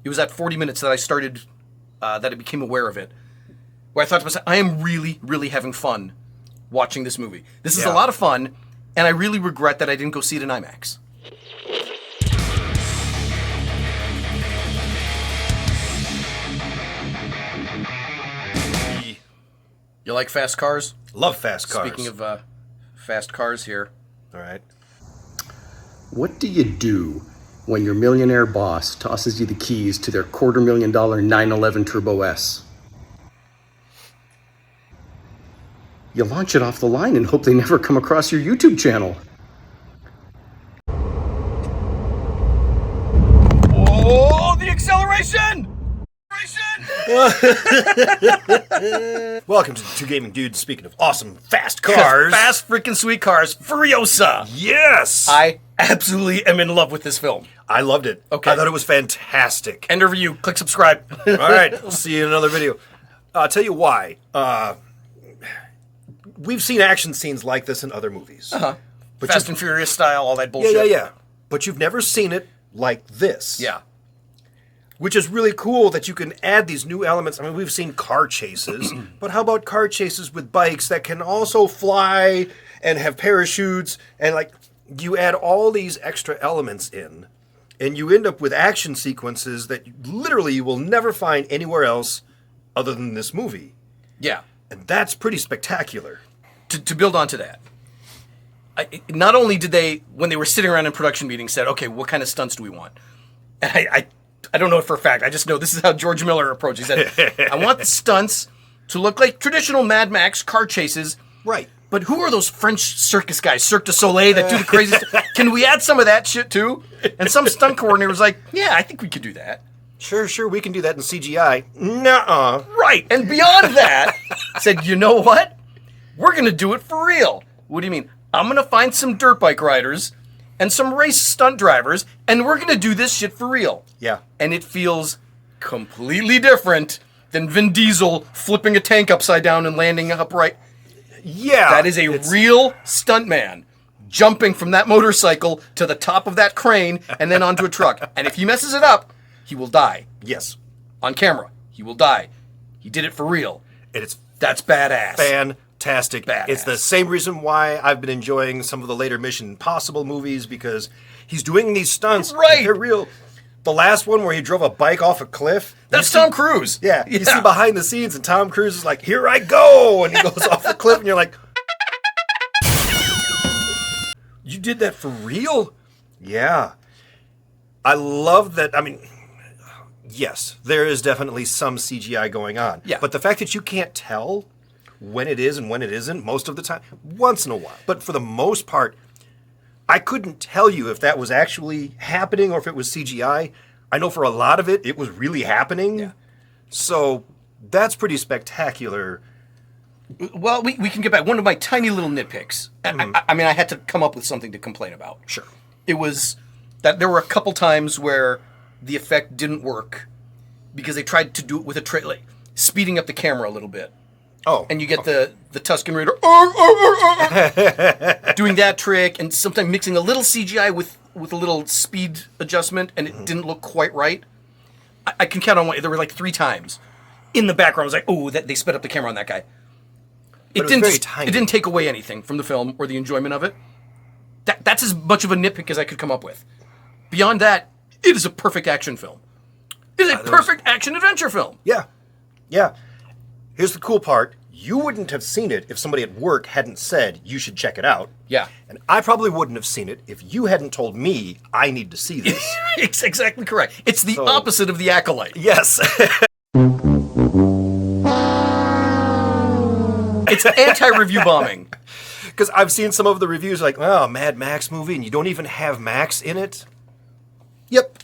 It was at 40 minutes that I started, that I became aware of it, where I thought to myself, I am really, really having fun watching this movie. This is a lot of fun, and I really regret that I didn't go see it in IMAX. You like fast cars? Love fast cars. Speaking of fast cars here. All right. What do you do when your millionaire boss tosses you the keys to their $250,000 911 Turbo S? You launch it off the line and hope they never come across your YouTube channel. Oh, the acceleration! Welcome to Two Gaming Dudes. Speaking of awesome fast cars. Fast freaking sweet cars. Furiosa. Yes! I absolutely am in love with this film. I loved it. Okay. I thought it was fantastic. End of review. Click subscribe. All right. We'll see you in another video. I'll tell you why. We've seen action scenes like this in other movies. But Fast and Furious style, all that bullshit. Yeah. But you've never seen it like this. Yeah. Which is really cool that you can add these new elements. I mean, we've seen car chases, but how about car chases with bikes that can also fly and have parachutes? And like, you add all these extra elements in, and you end up with action sequences that literally you will never find anywhere else other than this movie. Yeah. And that's pretty spectacular. To build onto that, not only did they, when they were sitting around in production meetings, said, okay, what kind of stunts do we want? And I don't know it for a fact. I just know this is how George Miller approached it. He said, I want the stunts to look like traditional Mad Max car chases. Right. But who are those French circus guys, Cirque du Soleil, that do the crazy stuff? Can we add some of that shit too? And some stunt coordinator was like, yeah, I think we could do that. Sure, we can do that in CGI. Nuh-uh. Right. And beyond that, said, you know what? We're going to do it for real. What do you mean? I'm going to find some dirt bike riders and some race stunt drivers, and we're going to do this shit for real. Yeah. And it feels completely different than Vin Diesel flipping a tank upside down and landing upright. Yeah. That is a real stuntman jumping from that motorcycle to the top of that crane and then onto a truck. And if he messes it up, he will die. Yes. On camera. He will die. He did it for real. And That's badass. Fantastic. Badass. It's the same reason why I've been enjoying some of the later Mission Impossible movies, because he's doing these stunts. Right. They're real. The last one where he drove a bike off a cliff. That's Tom Cruise. Yeah. You see behind the scenes and Tom Cruise is like, here I go. And he goes off the cliff and you're like, you did that for real? Yeah. I love that. I mean, yes, there is definitely some CGI going on. Yeah. But the fact that you can't tell when it is and when it isn't most of the time, once in a while. But for the most part, I couldn't tell you if that was actually happening or if it was CGI. I know for a lot of it, it was really happening. Yeah. So that's pretty spectacular. Well, we can get back. One of my tiny little nitpicks. I mean, I had to come up with something to complain about. Sure. It was that there were a couple times where the effect didn't work because they tried to do it with a trailer, like, speeding up the camera a little bit. Oh. And you get the Tusken Raider doing that trick, and sometimes mixing a little CGI with a little speed adjustment, and it didn't look quite right. I can count on one. There were like 3 times in the background. I was like, oh, they sped up the camera on that guy. But it was very tiny. It didn't take away anything from the film or the enjoyment of it. That's as much of a nitpick as I could come up with. Beyond that, it is a perfect action film. It is a perfect action-adventure film. Yeah. Yeah. Here's the cool part. You wouldn't have seen it if somebody at work hadn't said you should check it out. Yeah. And I probably wouldn't have seen it if you hadn't told me I need to see this. It's exactly correct. It's the opposite of The Acolyte. Yes. It's anti-review bombing. Because I've seen some of the reviews like, oh, Mad Max movie, and you don't even have Max in it. Yep.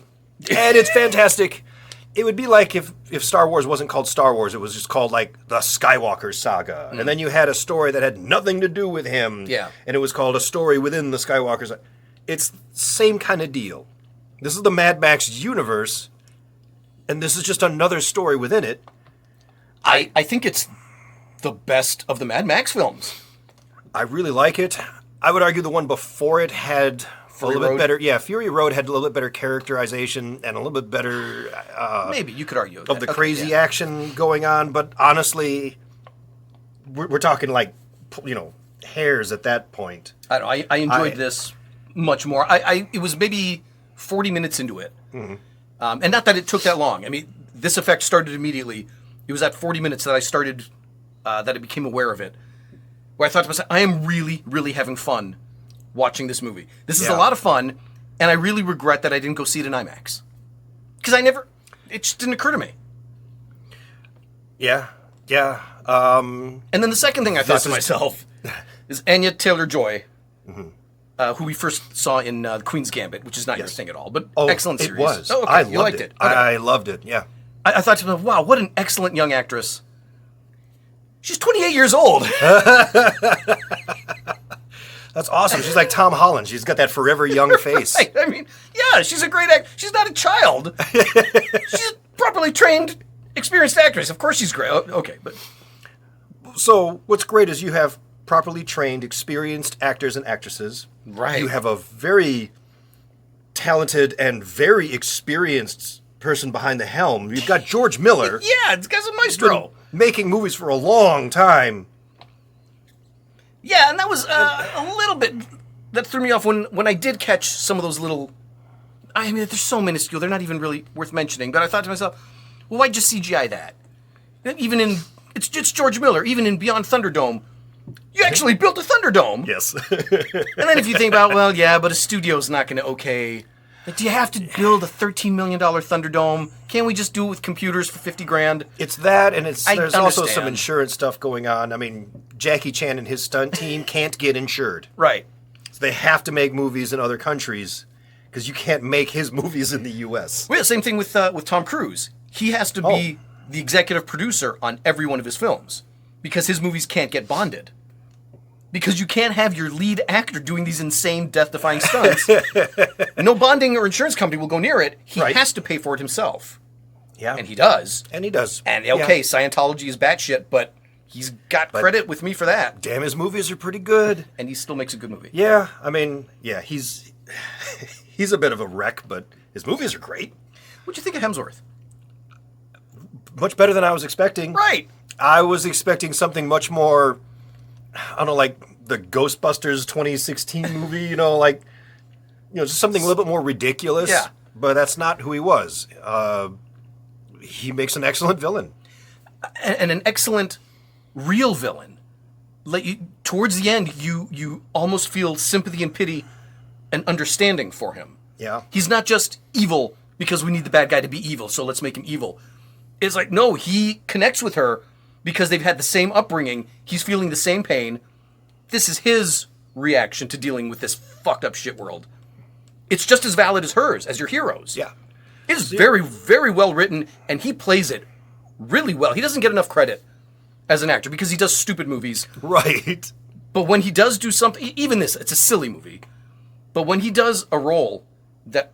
And it's fantastic. It would be like if Star Wars wasn't called Star Wars, it was just called like the Skywalker Saga. And then you had a story that had nothing to do with him. Yeah. And it was called a story within the Skywalker Saga. It's the same kind of deal. This is the Mad Max universe, and this is just another story within it. I think it's the best of the Mad Max films. I really like it. I would argue the one before it had Fury little Road? bit better. Yeah, Fury Road had a little bit better characterization and a little bit better Maybe you could argue of the Okay, crazy yeah. action going on. But honestly, we're talking like, hairs at that point. I don't know. I enjoyed this much more. It was maybe 40 minutes into it, and not that it took that long. I mean, this effect started immediately. It was at 40 minutes that I started that I became aware of it, where I thought to myself, I am really, really having fun watching this movie. This is a Yeah. lot of fun, and I really regret that I didn't go see it in IMAX. Because it just didn't occur to me. Yeah, yeah. And then the second thing I thought to myself is Anya Taylor-Joy, who we first saw in The Queen's Gambit, which is not your thing at all, but excellent series. It was. Oh, okay. I You loved liked it. it. Okay. I loved it. Yeah. I thought to myself, wow, what an excellent young actress. She's 28 years old. That's awesome. She's like Tom Holland. She's got that forever young face. Right. I mean, yeah, she's a great actor. She's not a child. She's a properly trained, experienced actress. Of course she's great. Okay, but So what's great is you have properly trained, experienced actors and actresses. Right. You have a very talented and very experienced person behind the helm. You've got George Miller. yeah, this guy's a maestro. Making movies for a long time. Yeah, and that was a little bit that threw me off when I did catch some of those little. I mean, they're so minuscule; they're not even really worth mentioning. But I thought to myself, well, why just CGI that? Even in it's George Miller. Even in Beyond Thunderdome, you actually built a Thunderdome. Yes. And then if you think about, well, yeah, but a studio's not going to okay. Like, do you have to build a $13 million Thunderdome? Can't we just do it with computers for $50,000? It's that, and there's also some understand. insurance stuff going on. I mean, Jackie Chan and his stunt team can't get insured. Right. So they have to make movies in other countries because you can't make his movies in the U.S. Well, same thing with Tom Cruise. He has to be the executive producer on every one of his films because his movies can't get bonded. Because you can't have your lead actor doing these insane, death-defying stunts. No bonding or insurance company will go near it. He Right. has to pay for it himself. Yeah. And he does. And he does. And Yeah. okay, Scientology is batshit, but he's got credit with me for that. Damn, his movies are pretty good. And he still makes a good movie. Yeah, I mean, yeah, he's he's a bit of a wreck, but his movies are great. What'd you think of Hemsworth? Much better than I was expecting. Right. I was expecting something much more, I don't know, like the Ghostbusters 2016 movie, just something a little bit more ridiculous. Yeah. But that's not who he was. He makes an excellent villain. And an excellent real villain. Like towards the end, you almost feel sympathy and pity and understanding for him. Yeah. He's not just evil because we need the bad guy to be evil, so let's make him evil. It's like, no, he connects with her because they've had the same upbringing. He's feeling the same pain. This is his reaction to dealing with this fucked up shit world. It's just as valid as hers, as your heroes. Yeah. It is very, very well written, and he plays it really well. He doesn't get enough credit as an actor because he does stupid movies. Right. But when he does do something, even this, it's a silly movie. But when he does a role that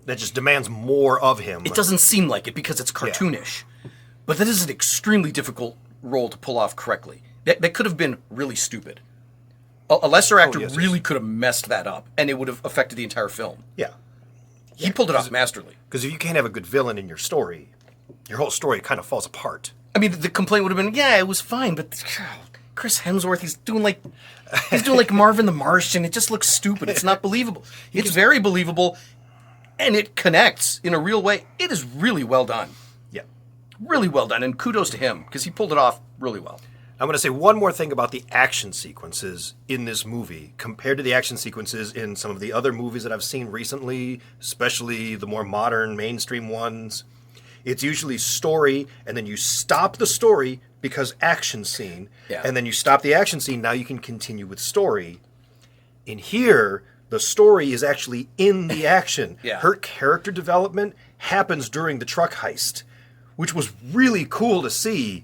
That just demands more of him. it doesn't seem like it because it's cartoonish. But that is an extremely difficult role to pull off correctly. That could have been really stupid. A lesser actor yes, really could have messed that up, and it would have affected the entire film. Yeah. He pulled it off masterly. Because if you can't have a good villain in your story, your whole story kind of falls apart. I mean, the complaint would have been, yeah, it was fine, but Chris Hemsworth, he's doing like Marvin the Martian. It just looks stupid. It's not believable. It's very believable, and it connects in a real way. It is really well done. Yeah. Really well done, and kudos to him, because he pulled it off really well. I'm going to say one more thing about the action sequences in this movie compared to the action sequences in some of the other movies that I've seen recently, especially the more modern mainstream ones. It's usually story, and then you stop the story because action scene, and then you stop the action scene, now you can continue with story. In here, the story is actually in the action. Her character development happens during the truck heist, which was really cool to see.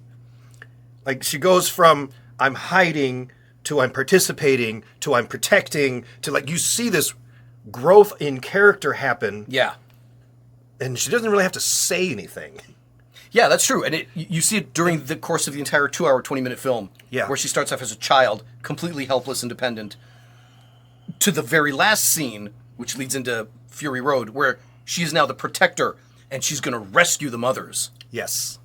Like, she goes from I'm hiding to I'm participating to I'm protecting to, like, you see this growth in character happen. Yeah. And she doesn't really have to say anything. Yeah, that's true. And you see it during the course of the entire 2-hour, 20-minute film. Yeah. Where she starts off as a child, completely helpless and dependent, to the very last scene, which leads into Fury Road, where she is now the protector, and she's going to rescue the mothers. Yes.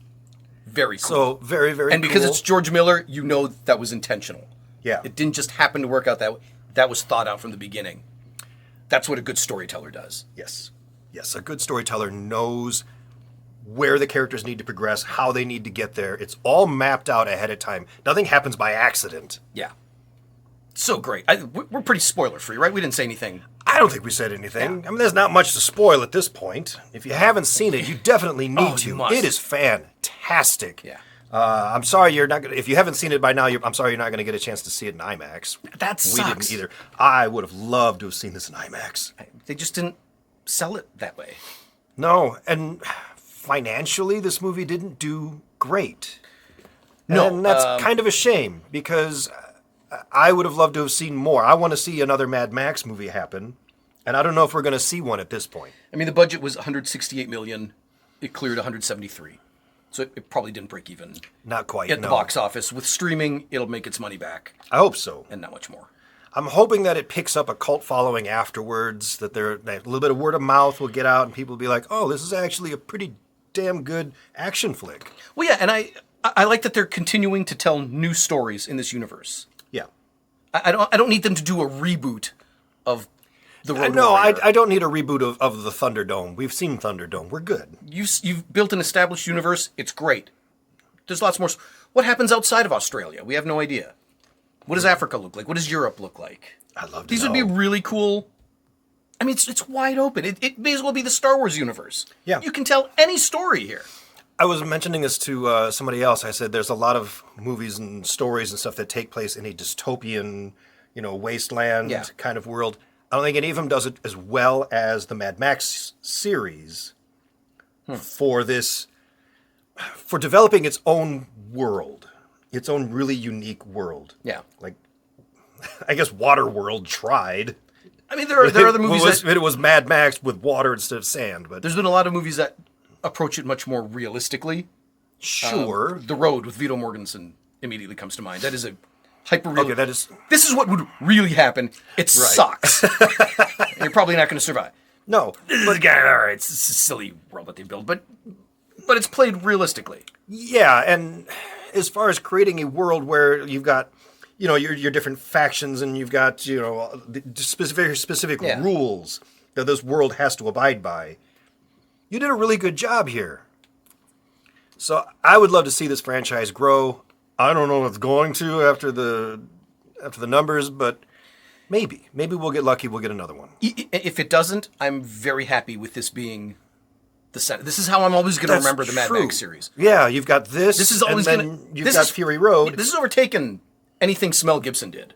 Very cool. So very, very and because cool. it's George Miller, you know that was intentional. Yeah. It didn't just happen to work out that way. That was thought out from the beginning. That's what a good storyteller does. Yes. Yes, a good storyteller knows where the characters need to progress, how they need to get there. It's all mapped out ahead of time. Nothing happens by accident. Yeah. So great. We're pretty spoiler-free, right? We didn't say anything. I don't think we said anything. I mean, there's not much to spoil at this point. If you haven't seen it, you definitely need to. You must. It is fantastic. Yeah. I'm sorry you're not gonna. If you haven't seen it by now, I'm sorry you're not going to get a chance to see it in IMAX. That We sucks. didn't either. I would have loved to have seen this in IMAX. They just didn't sell it that way. No, and financially, this movie didn't do great. No, And that's kind of a shame because I would have loved to have seen more. I want to see another Mad Max movie happen, and I don't know if we're going to see one at this point. I mean, the budget was $168 million. It cleared $173. So it probably didn't break even Not quite. at no. the box office. With streaming, it'll make its money back I hope so. and not much more. I'm hoping that it picks up a cult following afterwards, that a little bit of word of mouth will get out and people will be like, oh, this is actually a pretty damn good action flick. Well, yeah, and I like that they're continuing to tell new stories in this universe. Yeah. I don't need them to do a reboot of the Road No, Warrior. I don't need a reboot of the Thunderdome. We've seen Thunderdome. We're good. You've built an established universe. It's great. There's lots more. What happens outside of Australia? We have no idea. What does Africa look like? What does Europe look like? I'd love to These know. would be really cool. I mean, it's wide open. It may as well be the Star Wars universe. Yeah. You can tell any story here. I was mentioning this to somebody else. I said there's a lot of movies and stories and stuff that take place in a dystopian, wasteland Yeah. kind of world. I don't think any of them does it as well as the Mad Max series for developing its own world, its own really unique world. Yeah. Like, I guess Waterworld tried. I mean, there are other movies It was Mad Max with water instead of sand, but there's been a lot of movies that approach it much more realistically. sure. The Road with Viggo Mortensen immediately comes to mind. That is a hyper-real. Okay, that is... This is what would really happen. It sucks. You're probably not going to survive. No, This is all right, it's a silly world that they build, but it's played realistically. yeah, and as far as creating a world where you've got, your different factions and you've got, the specific Yeah. rules that this world has to abide by, you did a really good job here. So I would love to see this franchise grow. I don't know if it's going to after the numbers, but maybe we'll get lucky. We'll get another one. If it doesn't, I'm very happy with this being the center. This is how I'm always going to That's remember the Mad true. Max series. Yeah, you've got this. This is always and then going to. you've got Fury Road. This has overtaken anything Mel Gibson did.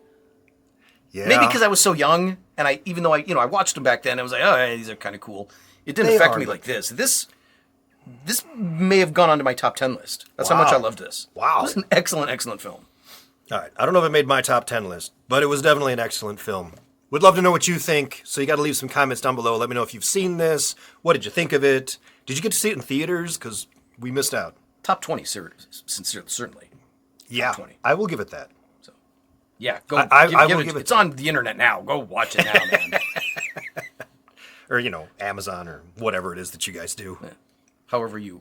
Yeah. Maybe because I was so young, and even though I watched them back then, I was like, oh, yeah, these are kind of cool. It didn't They affect are, me but- like this. This may have gone onto my top 10 list. That's how much I loved this. Wow. It was an excellent, excellent film. All right. I don't know if it made my top 10 list, but it was definitely an excellent film. Would love to know what you think, so you got to leave some comments down below. Let me know if you've seen this. What did you think of it? Did you get to see it in theaters? Because we missed out. Top 20, sincerely, certainly. Yeah, 20. I will give it that. So, yeah, go. I will it. give it It's on the internet now. Go watch it now, man. Or, Amazon or whatever it is that you guys do. However you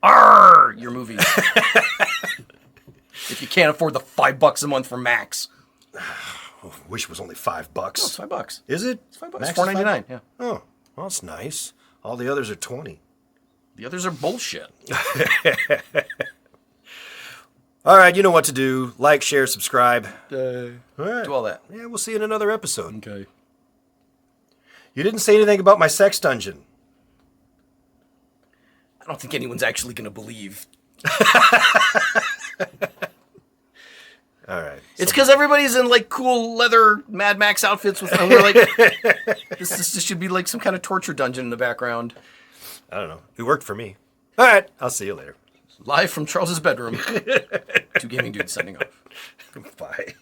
your movie. If you can't afford the $5 a month for Max, Wish it was only $5. it's $5. Is it? It's $5. Max is $4.99. Yeah. Oh, well, that's nice. All the others are 20. The others are bullshit. All right, you know what to do. Like, share, subscribe. All right. Do all that. Yeah, we'll see you in another episode. Okay. You didn't say anything about my sex dungeon. I don't think anyone's actually going to believe. All right. It's because everybody's in like cool leather Mad Max outfits and we're like, this should be like some kind of torture dungeon in the background. I don't know. It worked for me. All right. I'll see you later. Live from Charles's bedroom. Two gaming dudes signing off. Bye.